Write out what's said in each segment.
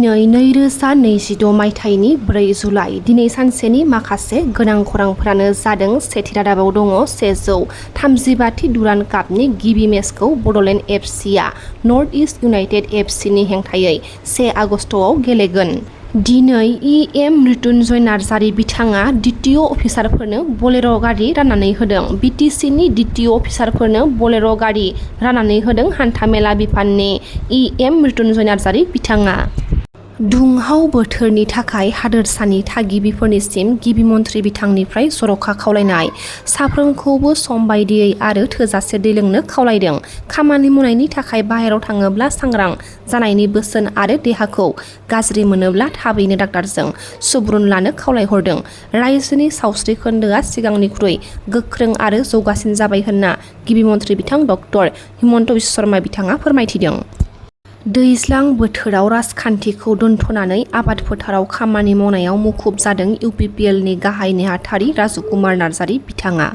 दिनै 2026 मायथाइनि 4 जुलाइ दिनै सानसेनि माखासे गोनां खौरांफोरानो जादों। सेथि रादाबाव दङ 135थि डुरान्ड कापनि गिबि मेचखौ बडलेण्ड एफसिआ नर्थ इस्ट इउनाइटेड एफसिनि हेंथायै 1 आगस्टआव गेलेगोन। दिनै मृत्युन्जय नार्जारि बिथाङा डिटिअ अफिसारफोरनो बलेर' गारि राननानै होदों। बिटिसिनि डिटिअ अफिसारफोरनो बलेर' गारि राननानै होदों हान्थामेला बिफाननि मृत्युन्जय नार्जारि बिथाङा। दुंहाव बोथोरनि थाखाय हादोरसानि थागिबिफोरनिसिम गिबि मन्थ्रि बिथांनिफ्राय जर'खा खावलायनाय। साफ्रोमखौबो सम बायदियै आरो थोजासे दै लोंनो खावलायदों। खामानि मावनायनि थाखाय बाहेराव थाङोब्ला सांग्रां जानायनि बोसोन आरो देहाखौ गाज्रि मोनोब्ला थाबैनो डाक्टारजों सुबुरुन लानो खावलायहरदों। रायजोनि सावस्रि खोन्दोआ सिगांनिख्रुइ गोख्रों आरो जौगासिन जाबाय होनना गिबि मन्थ्रि बिथां डक्टर हिमन्त बिश्व शर्मा बिथाङा फोरमायथिदों। दैज्लां बोथोराव राजखान्थिखौ दोनथ'नानै आबाद फोथाराव खामानि मावनायाव मुखुब जादों इउपिपिएलनि गाहाय नेहाथारि राजकुमार नार्जारि बिथाङा।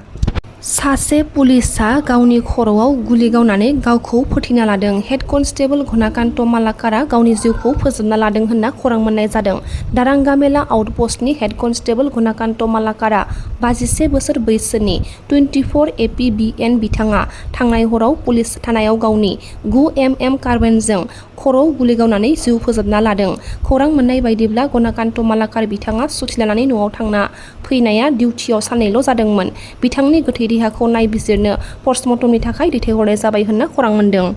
सासे पुलिसआ गावनि खर'आव गुलि गावनानै गावखौ फोथैना लादों। हेड कनस्टेबल घनाकान्त मालाकारा गावनि जिउखौ फोजोबना लादों होनना खौरां मोननाय जादों। दारांगामेला आउटपस्टनि हेड कनस्टेबल घनाकान्त मालाकारा 51 बोसोर बैसोनि 24 APBN बिथाङा थांनाय हराव पुलिस थानायाव गावनि 9mm कार्बाइनजों खर'आव गुलि गावनानै जिउ फोजोबना लादों। खौरां मोननाय बायदिब्ला घनाकान्त मालाकार बिथाङा सुथि लानानै न'आव थांना फैनाया डिउटियाव साननैल' जादोंमोन। बिथांनि गोथै देहाखौ नायबिजिरनो पस्टमर्टमनि थाखाय दैथायहरनाय जाबाय होनना खौरां मोन्दों।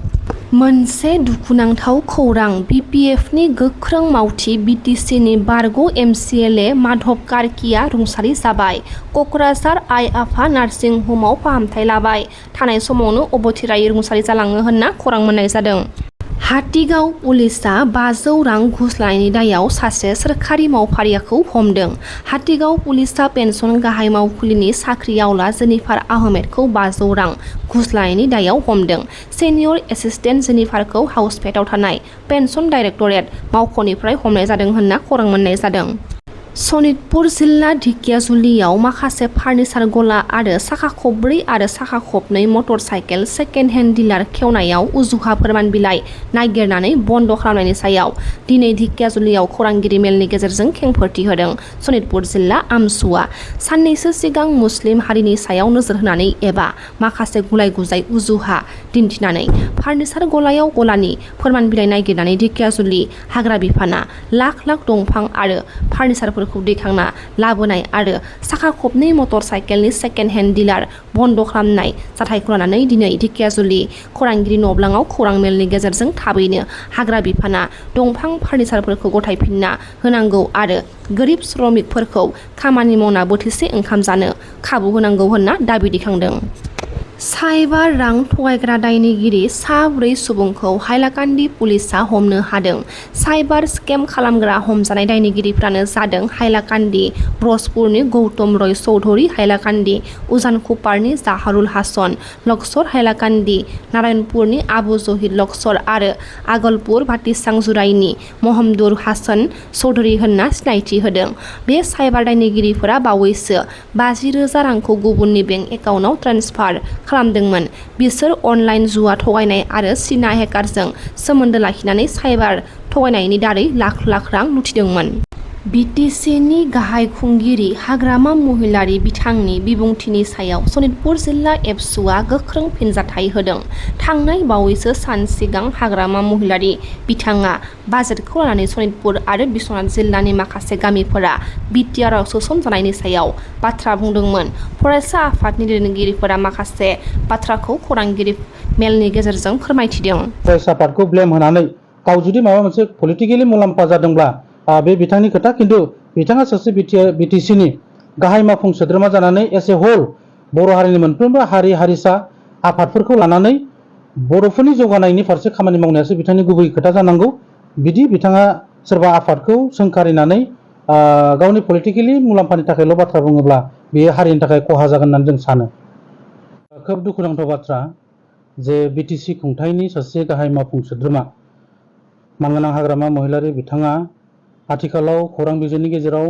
मोनसे दुखुनांथाव खौरां बिपिएफनि गोख्रों मावथि बिटिसिनि बारग' MCLA माधव कार्कीया रुंसारि जाबाय। क'क्राझार आइ आफा नार्सिं हमाव फाहामथाय लाबाय थानाय समावनो अबथिरायै रुंसारि जालाङो होनना खौरां मोननाय जादों। हातिगाव पुलिसआ 500 रां घुस लानायनि दायाव सासे सोरखारि मावफारियाखौ हमदों। हातिगाव पुलिसआ पेन्सन गाहाय मावखुलिनि साख्रिआवला जेनिफार आहमेदखौ 500 रां घुस लानायनि दायाव हमदों। सेनियर एसिस्टेन्ट जेनिफारखौ हाउसफेटआव थानाय पेन्सन डाइरेक्टरेट मावख'निफ्राय हमनाय जादों होनना खौरां मोननाय जादों। सनितपुर जिल्ला ढेकियाजुलियाव माखासे फार्निचार गला आरो साखा खबब्रै आरो साखा खबनै motor cycle second hand dealer खेवनायाव उजुहा फोरमान बिलाइ नागिरनानै बन्द' खालामनायनि सायाव दिनै ढेकियाजुलियाव खौरांगिरि मेलनि गेजेरजों खेंफोरथि होदों सनितपुर जिल्ला आमसुआ। साननैसो सिगां मुस्लिम हारिनि सायाव नोजोर होनानै एबा माखासे गुलाय गुजाय उजुहा दिन्थिनानै फार्निचार गलायाव गलानि फोरमान बिलाइ नागिरनानै ढेकियाजुलि हाग्रा बिफाना लाख लाख दंफां आरो फार्निचारफोरखौ दैखांना लाबोनाय आरो साखा खबनै मटर साइकेलनि सेकेन्ड हेन्ड डिलार बन्द' खालामनाय जाथायखौ लानानै दिनै ढेकियाजुलि खौरांगिरि नब्लाङाव खौरां मेलनि गेजेरजों थाबैनो हाग्रा बिफाना दंफां फार्निचारफोरखौ गथायफिनना होनांगौ आरो गोरिब श्रमिकफोरखौ खामानि मावना बोथिसे ओंखाम जानो खाबु होनांगौ होनना दाबि दैखांदों। साइबार रां थगायग्रा दायनिगिरि सा 4 सुबुंखौ हाइलाकान्दि पुलिसआ हमनो हादों। साइबार स्केम खालामग्रा हमजानाय दायनिगिरिफ्रानो जादों हाइलाकान्दि ब्रजपुरनि गौतम रय चौधुरी, हाइलाकान्दि उजानकुपारनि जाहारुल हासन लक्सर, हाइलाकान्दि नारायणपुरनि आबु जहिर लक्सर आरो आगलपुर भाटिसांजुराइनि महमदुर हासन चौधुरी होनना सिनायथि होदों। बे साइबार दायनिगिरिफोरा बावैसो 50,000 रांखौ गुबुननि बेंक एकाउन्टआव ट्रेन्सफार खालामदोंमोन। बिसोर अनलाइन जुवा थगायनाय आरो चीना हेकारजों सोमोन्दो लाखिनानै साइबार थगायनायनि दारै लाख लाख रां लुथिदोंमोन। बिटिसिनि गाहाय खुंगिरि हाग्रामा महिलारि बिथांनि बिबुंथिनि सायाव सनितपुर जिल्ला एबसुआ गोख्रों फिनजाथाय होदों। थांनाय बावैसो सान सिगां हाग्रामा महिलारि बिथाङा बाजेटखौ लानानै सनितपुर आरो बिश्वनाथ जिल्लानि माखासे गामिफोरा बिटिआरआव सोसनजानायनि सायाव बाथ्रा बुंदोंमोन। फरायसा आफादनि दैदेनगिरिफोरा माखासे बाथ्राखौ खौरांगिरि मेलनि गेजेरजों फोरमायथिदों। फरायसा आफादखौ ब्लेम होनानै गाव जुदि माबा मोनसे पलिटिकेलि मुलाम्फा जादोंब्ला बे बिथांनि खोथा, खिन्थु बिथाङा सासे बिटिसिनि गाहाय मावफुं सोद्रोमा जानानै एस ए होल बर' हारिनि मोनफ्रोमबो हारि हारिसा आफादफोरखौ लानानै बर'फोरनि जौगानायनि फारसे खामानि मावनायासो बिथांनि गुबै खोथा जानांगौ। बिदि बिथाङा सोरबा आफादखौ सोंखारिनानै गावनि पलिटिकेलि मुलाम्फानि थाखायल' बाथ्रा बुङोब्ला बेयो हारिनि थाखाय खहा जागोन होननानै जों सानो। खोब दुखुनांथाव बाथ्रा जे बिटिसि खुंथायनि सासे गाहाय मावफुं सोद्रोमा मानगोनां हाग्रामा महिलारि बिथाङा आथिखालाव खौरां बिजोंनि गेजेराव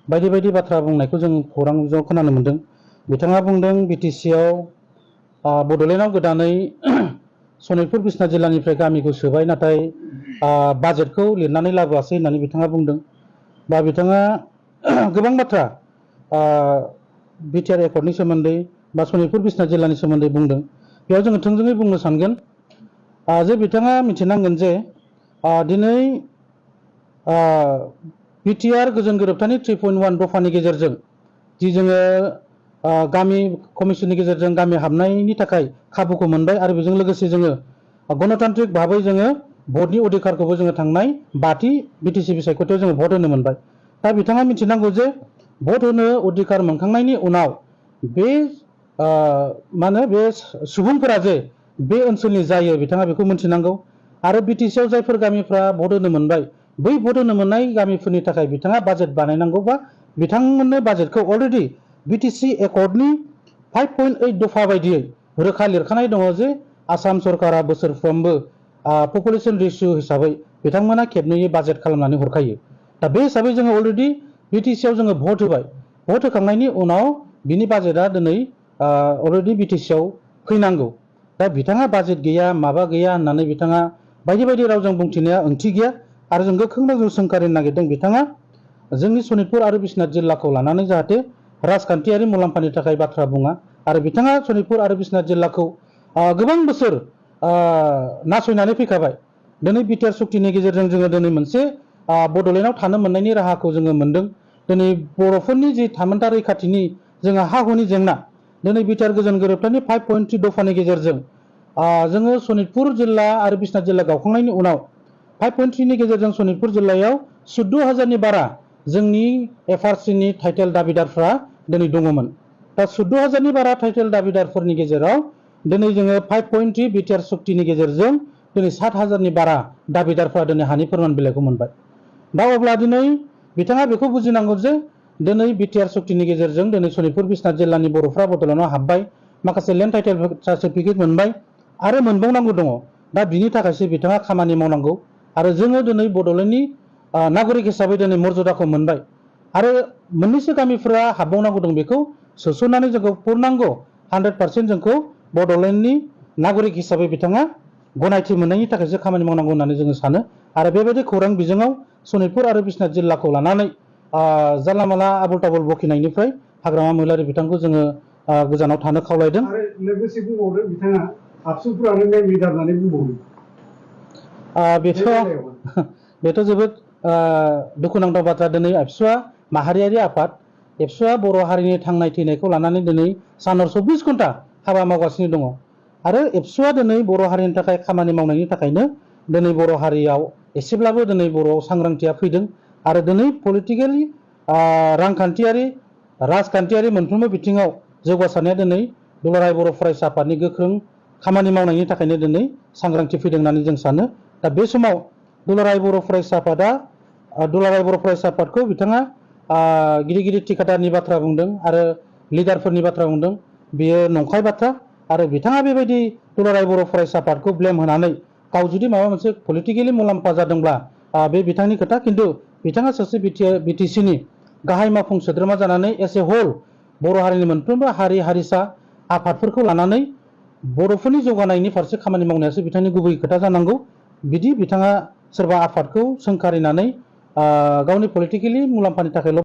बायदि बायदि बाथ्रा बुंनायखौ जों खौरां बिजोङाव खोनानो मोन्दों। बिथाङा बुंदों बिटिसिआव बड'लेण्डआव गोदानै सनितपुर बिसनाथ जिल्लानिफ्राय गामिखौ सोबाय नाथाय बाजेटखौ लिरनानै लाबोआसै होननानै बिथाङा बुंदों बा बिथाङा गोबां बाथ्रा बिटिआर एकर्डनि सोमोन्दै बा सनितपुर बिसनाथ जिल्लानि सोमोन्दै बुंदों। बेयाव जोङो थोंजोङै बुंनो सानगोन जे बिथाङा मिथिनांगोन जे दिनै बिटिआर गोजोन गोरोबथानि 3.1 दफानि गेजेरजों जि जोङो गामि कमिसननि गेजेरजों गामि हाबनायनि थाखाय खाबुखौ मोनबाय आरो बेजों लोगोसे जोङो गणतान्त्रिक भाबै जोङो भटनि अधिकारखौबो जोङो थांनाय 5थि बिटिसि बिसायख'थियाव जोङो भट होनो मोनबाय। दा बिथाङा मिथिनांगौ जे भट होनो अधिकार मोनखांनायनि उनाव बे मा होनो बे सुबुंफोरा जे बे ओनसोलनि जायो बिथाङा बेखौ मिथिनांगौ आरो बिटिसिआव जायफोर गामिफ्रा भट होनो मोनबाय बै भट होनो मोननाय गामिफोरनि थाखाय बिथाङा बाजेट बानायनांगौ बा बिथांमोननो बाजेटखौ अलरेडि बिटिसि एकर्डनि 5.8 दफा बायदियै रोखा लिरखानाय दङ जे आसाम सरकारा बोसोरफ्रोमबो पपुलेसन रेशिअ हिसाबै बिथांमोना खेबनैयै बाजेट खालामनानै हरखायो। दा बे हिसाबै जोङो अलरेडि बिटिसिआव जोङो भट होबाय। भट होखांनायनि उनाव बिनि बाजेटआ दिनै अलरेडि बिटिसिआव फैनांगौ। दा बिथाङा बाजेट गैया माबा गैया होननानै बिथाङा बायदि बायदि रावजों बुंथिनाया ओंथि गैया आरो जों गोख्रों रावजों सोंखारिनो नागिरदों बिथाङा जोंनि सनितपुर आरो बिसनाथ जिल्लाखौ लानानै जाहाथे राजखान्थियारि मुलाम्फानि थाखाय बाथ्रा बुङा आरो बिथाङा सनितपुर आरो बिसनाथ जिल्लाखौ गोबां बोसोर नासयनानै फैखाबाय। दिनै बिटिआर सुक्तिनि गेजेरजों जोङो दिनै मोनसे बड'लेण्डआव थानो मोननायनि राहाखौ जोङो मोनदों। दिनै बर'फोरनि जि थामोनथा रैखाथिनि जोंहा हा हुनि जेंना दिनै बिटिआर गोजोन गोरोबथानि 5.3 दफानि गेजेरजों जोङो सनितपुर जिल्ला आरो बिसनाथ जिल्ला गावखांनायनि उनाव 5.3 नि गेजेरजों सनितपुर जिल्लायाव 14,000नि बारा जोंनि एफआरसिनि टाइटेल दाबिदारफ्रा दिनै दङमोन। दा 14,000नि बारा टाइटेल दाबिदारफोरनि गेजेराव दिनै जोङो 5.3 बिटिआर सुक्तिनि गेजेरजों दिनै 7,000नि बारा दाबिदारफ्रा दिनै हानि फोरमान बिलाइखौ मोनबाय। दा अब्ला दिनै बिथाङा बेखौ बुजिनांगौ जे दिनै बिटिआर सुक्तिनि गेजेरजों दिनै सनितपुर बिसनाथ जिल्लानि बर'फ्रा बड'लेण्डआव हाबबाय, माखासे लेन्ड टाइटेल सार्टिफिकेट मोनबाय आरो मोनबावनांगौ दङ। दा बिनि थाखायसो बिथाङा खामानि मावनांगौ आरो जोङो दिनै बड'लेण्डनि नागरिक हिसाबै दिनै मर्यादाखौ मोनबाय आरो मोननैसो गामिफोरा हाबबावनांगौ दं बेखौ सोसननानै जोंखौ पुर्नांग 100% जोंखौ बड'लेण्डनि नागरिक हिसाबै बिथाङा गनायथि मोननायनि थाखायसो खामानि मावनांगौ होननानै जोङो सानो आरो बेबायदि खौरां बिजोङाव सनितपुर आरो बिसनाथ जिल्लाखौ लानानै जानला माला आबुल ताबुल बखिनायनिफ्राय हाग्रामा महिलारि बिथांखौ जोङो गोजानाव थानो खावलायदों। आरो लोगोसे बुंबावदों बिथाङा आबसुफोरानो मेन लिडार होननानै बुंबावदों। बेथ' जोबोद दुखुनांथाव बाथ्रा। दिनै एबसुआ माहारियारि आफाद, एबसुआ बर' हारिनि थांनाय थैनायखौ लानानै दिनै सानहर 24 घन्टा हाबा मावगासिनो दङ आरो एबसुआ दिनै बर' हारिनि थाखाय खामानि मावनायनि थाखायनो दिनै बर' हारियाव एसेब्लाबो दिनै बर'आव सांग्रांथिया फैदों आरो दिनै पलिटिकेलि रांखान्थियारि राजखान्थियारि मोनफ्रोमबो बिथिङाव जौगासारनाया दिनै दुलाराय बर' फरायसा आफादनि गोख्रों खामानि मावनायनि थाखायनो दिनै सांग्रांथि फैदों होननानै जों सानो। दा बे समाव दुलाराय बर' फरायसा आफादखौ बिथाङा गिदिर गिदिर थिखादारनि बाथ्रा बुंदों आरो लिडारफोरनि बाथ्रा बुंदों, बेयो नंखाय बाथ्रा आरो बिथाङा बेबायदि दुलाराय बर' फरायसा आफादखौ ब्लेम होनानै गाव जुदि माबा मोनसे पलिटिकेलि मुलाम्फा जादोंब्ला बे बिथांनि खोथा, खिन्थु बिथाङा सासे बिटिसिनि गाहाय मावफुं सोद्रोमा जानानै एस ए हल बर' हारिनि मोनफ्रोमबो हारि हारिसा आफादफोरखौ लानानै बर'फोरनि जौगानायनि फारसे खामानि मावनायासो बिथांनि गुबै खोथा जानांगौ। बिदि बिथाङा सोरबा आफादखौ सोंखारिनानै गावनि पलिटिकेलि मुलाम्फानि थाखायल'